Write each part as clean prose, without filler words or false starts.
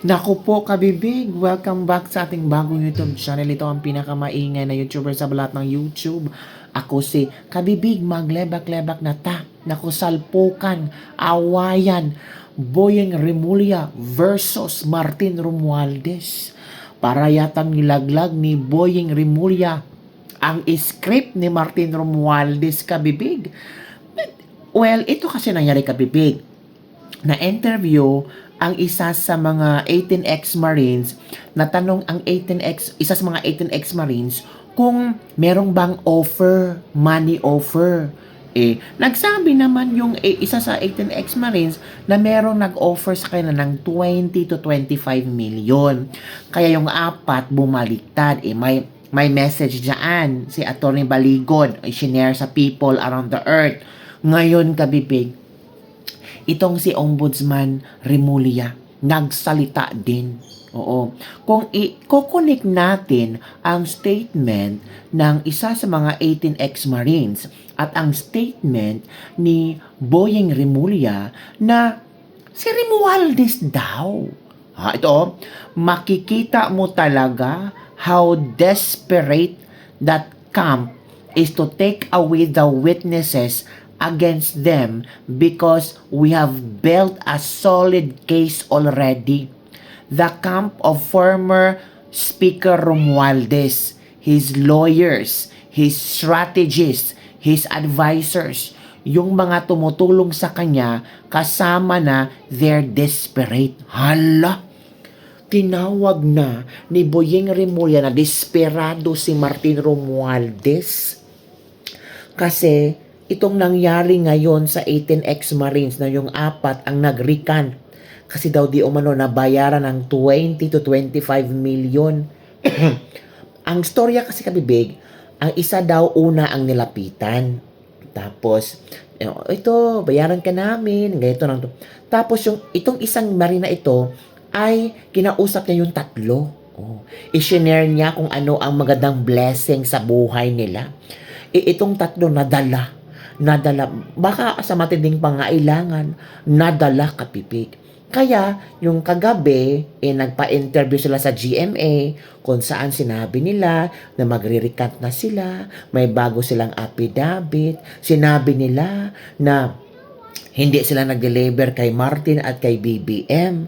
Naku po, kabibig! Welcome back sa ating bagong YouTube channel. Ito ang pinakamaingay na YouTuber sa balat ng YouTube. Ako si Kabibig, maglebak-lebak na ta. Naku, salpukan, awayan, Boyeng Remulla versus Martin Romualdez. Para yatang nilaglag ni Boyeng Remulla ang script ni Martin Romualdez, kabibig. Well, ito kasi nangyari, kabibig. Na-interview ang isa sa mga 18 ex-Marines, natanong ang 18 isa sa mga 18 ex-Marines kung merong bang offer, money offer. Nagsabi naman yung isa sa 18 ex-Marines na merong nag-offer sa kanya ng 20 to 25 million. Kaya yung apat bumaliktad. May message dyan si Atty. Baligod, shinare sa people around the earth. Ngayon, kabibig, itong si Ombudsman Remulla nagsalita din. Oo. Kung i-connect natin ang statement ng isa sa mga 18 ex-Marines at ang statement ni Boyeng Remulla na si Romualdez daw. Ito, makikita mo talaga how desperate that camp is to take away the witnesses against them because we have built a solid case already. The camp of former Speaker Romualdez, his lawyers, his strategists, his advisors, yung mga tumutulong sa kanya kasama na they're desperate. Hala! Tinawag na ni Boyeng Remulla na desperado si Martin Romualdez kasi itong nangyari ngayon sa 18 ex-Marines na yung apat ang nag-recant kasi daw di umano nabayaran ng 20 to 25 million. Ang storya kasi, kabibig, ang isa daw una ang nilapitan. Tapos, ito, bayaran ka namin, ganito lang to. Tapos itong isang marina ito ay kinausap niya yung tatlo. I-share niya kung ano ang magandang blessing sa buhay nila. Itong tatlo nadala, baka sa matinding pangailangan, nadala, kapipig. Kaya, yung kagabi, nagpa-interview sila sa GMA kung saan sinabi nila na magre-recant na sila, may bago silang affidavit, sinabi nila na hindi sila nag-deliver kay Martin at kay BBM.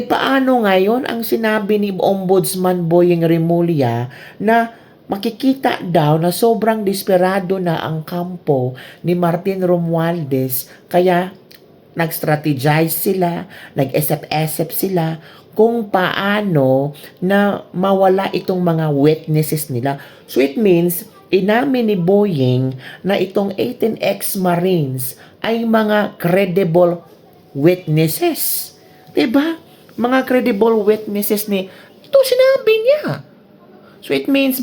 Paano ngayon ang sinabi ni Ombudsman Boyeng Remulla na makikita daw na sobrang desperado na ang kampo ni Martin Romualdez kaya nag-strategize sila, nag-esep-esep sila kung paano na mawala itong mga witnesses nila. So it means, inamin ni Boyeng na itong 18 ex-Marines ay mga credible witnesses. Diba? Mga credible witnesses ni, ito sinabi niya. So it means,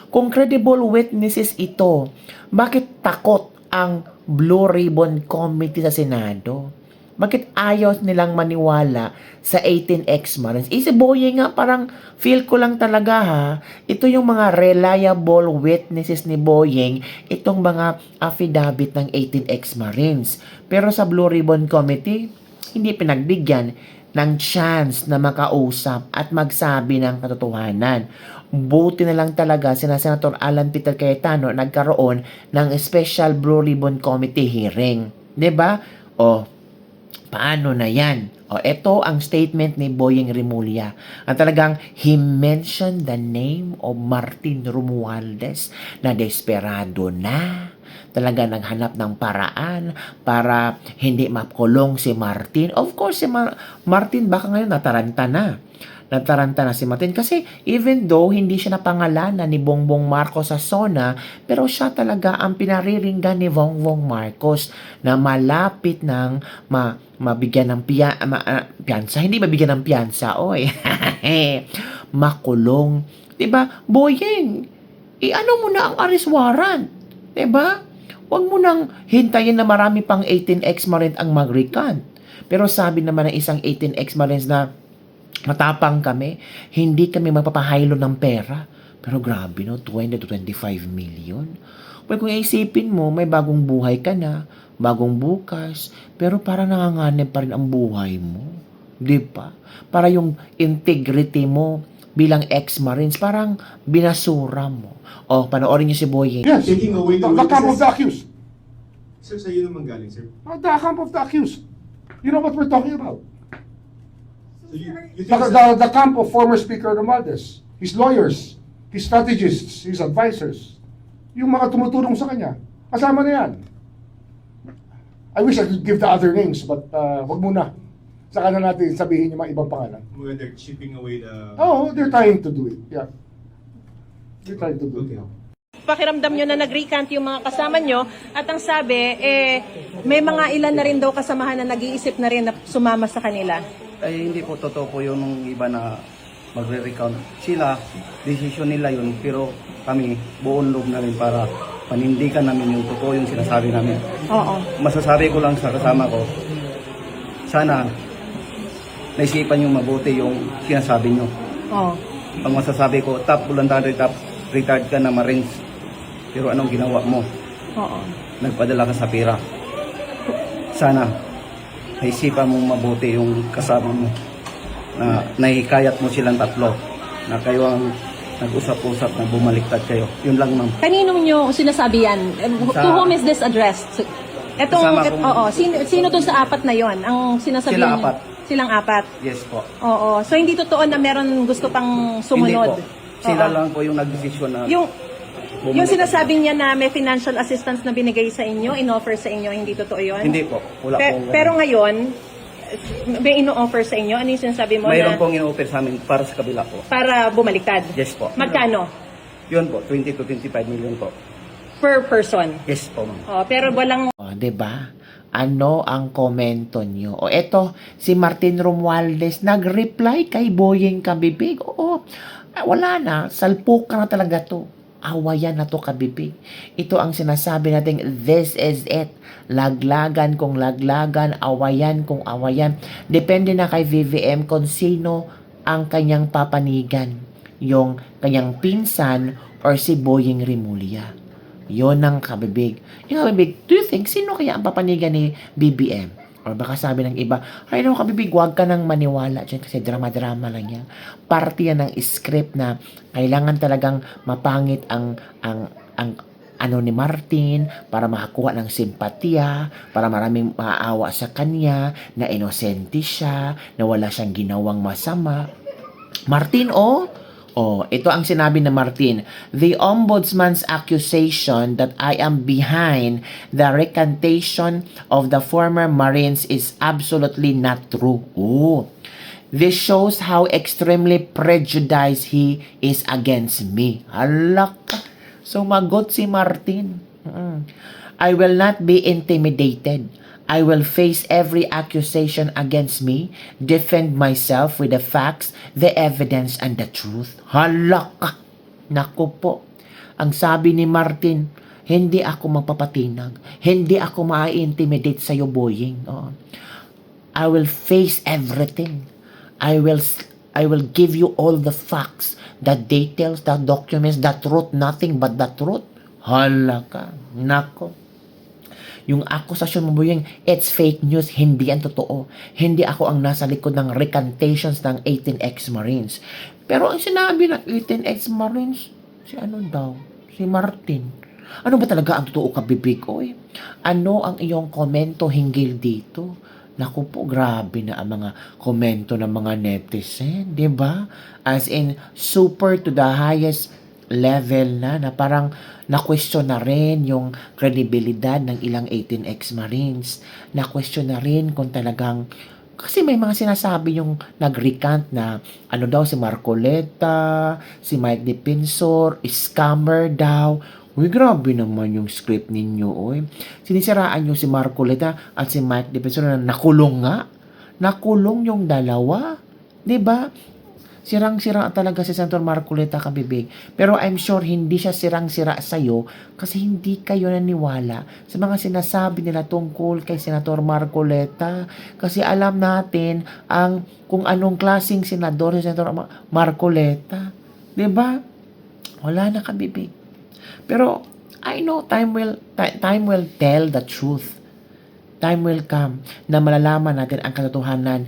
kung credible witnesses ito, bakit takot ang Blue Ribbon Committee sa Senado? Bakit ayaw nilang maniwala sa 18 ex-Marines? Si Boyeng nga, parang feel ko lang talaga ito yung mga reliable witnesses ni Boyeng, itong mga affidavit ng 18 ex-Marines. Pero sa Blue Ribbon Committee, hindi pinagbigyan ng chance na makausap at magsabi ng katotohanan. Buti na lang talaga sina Senator Alan Peter Cayetano nagkaroon ng special Blue Ribbon Committee hearing. 'Di ba? Paano na yan? Ito ang statement ni Boyeng Remulla. At talagang he mentioned the name of Martin Romualdez na desperado na. Talaga naghanap ng paraan para hindi makulong si Martin. Of course, si Martin baka ngayon nataranta na si Martin kasi even though hindi siya napangalanan ni Bongbong Marcos sa SONA, pero siya talaga ang pinariringgan ni Bongbong Marcos na malapit ng mabigyan ng piyansa, hindi mabigyan ng piyansa, makulong. 'Di ba? Boyeng, ano mo na ang arrest warrant? 'Di ba? Huwag mo nang hintayin na marami pang 18 ex-Marines ang mag-recant. Pero sabi naman ng isang 18 ex-Marines na matapang kami, hindi kami magpapahaylo ng pera. Pero grabe 20 to 25 million. Well, kung isipin mo, may bagong buhay ka na, bagong bukas, pero parang nanganganib pa rin ang buhay mo. Di ba? Para yung integrity mo bilang ex-Marines, parang binasura mo. O, panoorin niyo si Boying. Yes, Taking away the the camp of witnesses. the accused. Sir, sa'yo naman galing, sir. The camp of the accused. You know what we're talking about. So you The, think, the camp of former Speaker Romualdez, his lawyers, his strategists, his advisors, yung mga tumutulong sa kanya, kasama na yan. I wish I could give the other names, but wag muna. Saka na natin sabihin yung mga ibang pangalan. mga they're chipping away the... Oh, they're trying to do it. Yeah. They're trying to do it. Okay. Pakiramdam nyo na nag-recant yung mga kasama nyo at ang sabi, may mga ilan na rin daw kasamahan na nag-iisip na rin na sumama sa kanila. Ay hindi po totoo po yun nung iba na magre-recount. Sila, decision nila yun, pero kami buong loob na rin para panindigan namin yung totoo yung sinasabi namin. Oo. Masasabi ko lang sa kasama ko, sana naisipan yung mabuti yung sinasabi nyo. Oo. Ang masasabi ko, top voluntary, top retired ka na Marines. Pero anong ginawa mo? Oo. Nagpadala ka sa pera. Sana naisipan mong mabuti yung kasama mo na nahikayat mo silang tatlo na kayo ang nag-usap-usap na bumaliktad kayo. Yun lang, ma'am. Kanino nyo sinasabi yan? To whom is this addressed? Kasama kong- Oo. Sino dun sa apat na yon ang sinasabi Sila nyo? apat. Silang apat. Yes po. Oo. So hindi totoo na meron gusto pang sumunod? Hindi po. Sila Oo. lang po yung nagdesisyon na Yung bumaliktad. sinasabi niya na may financial assistance na binigay sa inyo, in-offer sa inyo, hindi totoo yun? Hindi po. Wala pong... Pero ngayon, may ino-offer sa inyo? Ano yung sinasabi mo mayroon na pong in-offer sa amin para sa kabila po. para bumaliktad? Yes po. Magkano? Yun po, 20 to 25 million po. Per person? Yes po, ma'am. Oh, pero walang O, 'di ba? Ano ang komento nyo? O eto, si Martin Romualdez nag-reply kay Boying Kabibig. Oo, wala na. Salpok ka na talaga to. Awayan na to, Kabibig. Ito ang sinasabi natin, this is it. Laglagan kung laglagan, awayan kung awayan. Depende na kay VVM kung sino ang kanyang papanigan. Yung kanyang pinsan or si Boying Rimulya. Yon ang Kabibig. Yung Kabibig, do you think, sino kaya ang papanigan ni BBM? Or baka sabi ng iba, ay no, Kabibig, huwag ka nang maniwala dyan kasi drama-drama lang yan. Parte yan ng script na kailangan talagang mapangit ang ano ni Martin para makakuha ng simpatiya, para maraming maaawa sa kanya, na inosente siya, na wala siyang ginawang masama. Martin, ito ang sinabi ng Martin. The ombudsman's accusation that I am behind the recantation of the former Marines is absolutely not true. This shows how extremely prejudiced he is against me. Alak. Sumagot si Martin. I will not be intimidated. I will face every accusation against me, defend myself with the facts, the evidence, and the truth. Halak! Naku po. Ang sabi ni Martin, hindi ako magpapatinag. Hindi ako ma-intimidate sa'yo, Boying. I will face everything. I will give you all the facts, the details, the documents, the truth, nothing but the truth. Halaka. Nako. Yung akusasyon mo, Boying, it's fake news, hindi yan totoo. Hindi ako ang nasa likod ng recantations ng 18 ex-Marines. Pero ang sinabi ng 18 ex-Marines, si ano daw? Si Martin. Ano ba talaga ang totoo, Kabibig? Oy, ano ang iyong komento hinggil dito? Naku po, grabe na ang mga komento ng mga netizen, di ba? As in, super to the highest level na parang na-question na rin yung kredibilidad ng ilang 18 ex-Marines. Na-question na rin kung talagang, kasi may mga sinasabi yung nag-recant na ano daw si Marcoleta, si Mike Defensor, scammer daw. Uy, grabe naman yung script ninyo, oy. Sinisiraan nyo si Marcoleta at si Mike Defensor na nakulong nga. Nakulong yung dalawa. 'Di ba? Sirang-sira talaga si Senator Marcoleta, Kabibig. Pero I'm sure hindi siya sirang-sira sa'yo kasi hindi kayo naniwala sa mga sinasabi nila tungkol kay Senator Marcoleta. Kasi alam natin kung anong klaseng senador si Senator Marcoleta. 'Di ba? Wala na, Kabibig. Pero I know time will tell the truth. Time will come na malalaman natin ang katotohanan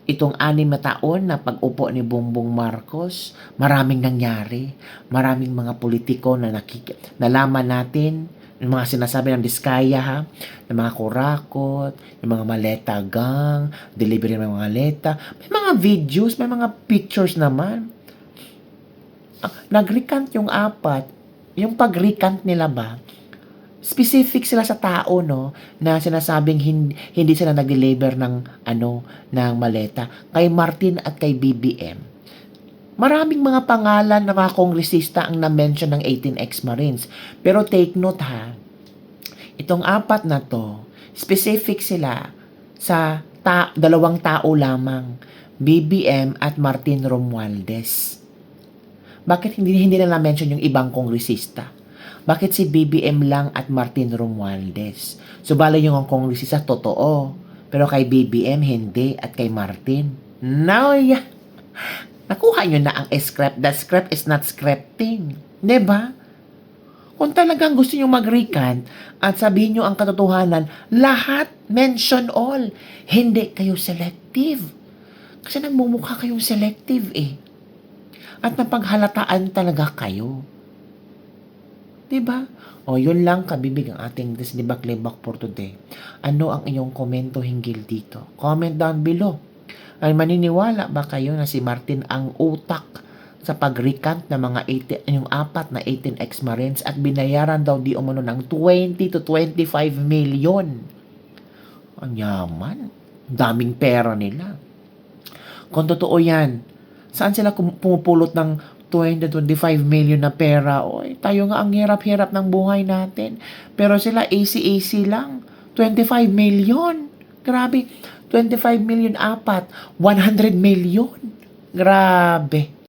itong 6 na taon na pag-upo ni Bongbong Marcos, maraming nangyari. Maraming mga politiko na nalaman natin, yung mga sinasabi ng Diskaya ha, ng mga kurakot, yung mga maleta gang, delivery ng mga maleta. May mga videos, may mga pictures naman. Nag-recant yung 4. Yung pag-recant nila ba, specific sila sa tao, no, na sinasabing hindi sila nag-deliver ng ng maleta kay Martin at kay BBM. Maraming mga pangalan ng mga kongresista ang na-mention ng 18 ex-Marines. Pero take note ha, itong 4 na to, specific sila sa 2 tao lamang, BBM at Martin Romualdez. Bakit hindi nila na-mention yung ibang kongresista? Bakit si BBM lang at Martin Romualdez? So, bala yung kongresista, totoo. Pero kay BBM, hindi. At kay Martin, now, yeah. Nakuha nyo na ang script. That script is not scripting. Diba? Kung talagang gusto nyo mag-recant at sabihin nyo ang katotohanan, lahat, mention all. Hindi kayo selective. Kasi nagmumukha kayong selective eh. At napaghalataan talaga kayo. Diba? O, yun lang kabibig ang ating Disnibak-Libak for today. Ano ang inyong komento hinggil dito? Comment down below. Ay maniniwala ba kayo na si Martin ang utak sa pag-recant ng mga 18, yung 4 na 18 ex-Marines at binayaran daw di umano ng 20 to 25 million? Ang yaman. Daming pera nila. Kung totoo yan, saan sila pumupulot ng 20-25 million na pera? Oy, tayo nga ang hirap-hirap ng buhay natin. Pero sila AC lang. 25 million. Grabe. 25 million 4. 100 million. Grabe.